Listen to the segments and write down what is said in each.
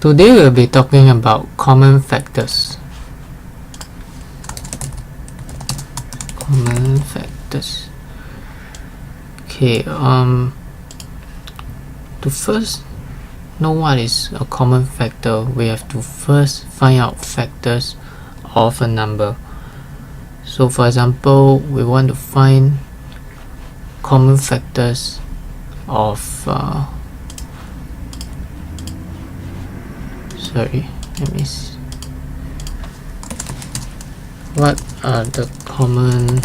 Today we'll be talking about common factors. Okay, to first know what is a common factor, we have to first find out factors of a number. So for example, we want to find common factors of what are the common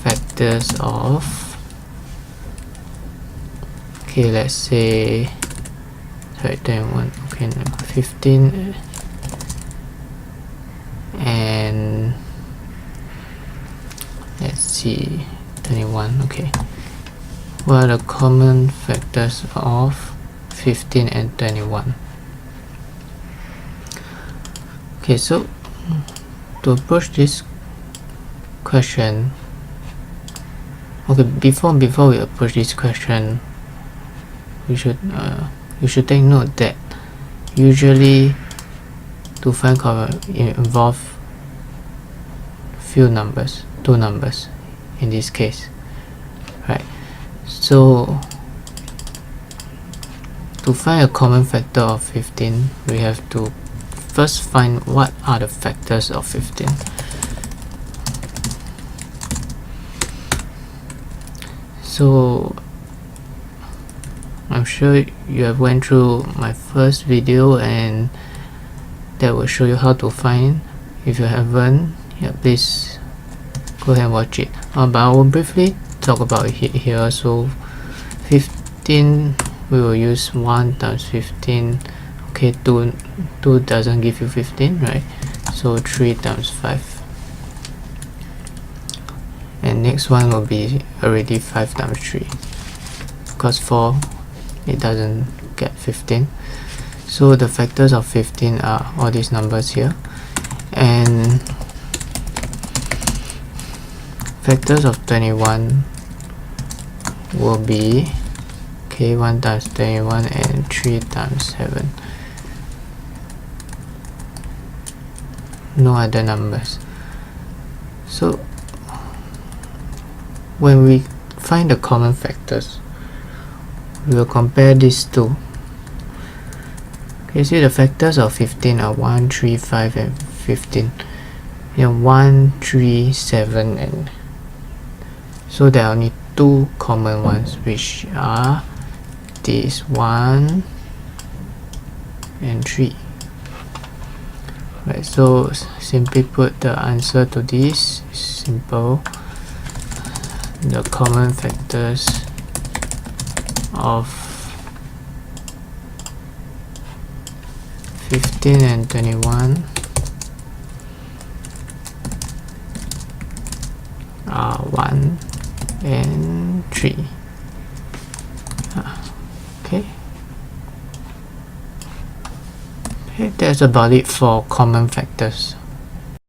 factors of, okay, let's say 21, okay, no, 15 and let's see 21. Okay, what are the common factors of 15 and 21? Okay, so to approach this question, okay, before we approach this question, you should take note that usually to find common involve two numbers in this case, right? So to find a common factor of 15, we have to first find what are the factors of 15. So I'm sure you have went through my first video and that will show you how to find. If you haven't, yeah, please go ahead and watch it. But I will briefly talk about it here. So 15, we will use 1 times 15. Okay, 2 doesn't give you 15, right? So 3 times 5. And next one will be already 5 times 3. Because 4, it doesn't get 15. So the factors of 15 are all these numbers here. And factors of 21 will be, okay, 1 times 21 and 3 times 7. No other numbers. So when we find the common factors, we will compare these two. Okay, see the factors of 15 are 1, 3, 5 and 15. 1, 3, 7 and so there are only two common ones, which are these 1 and 3. Right, so simply put, the answer to this is simple. The common factors of 15 and 21 are 1 and 3. Okay, that's about it for common factors.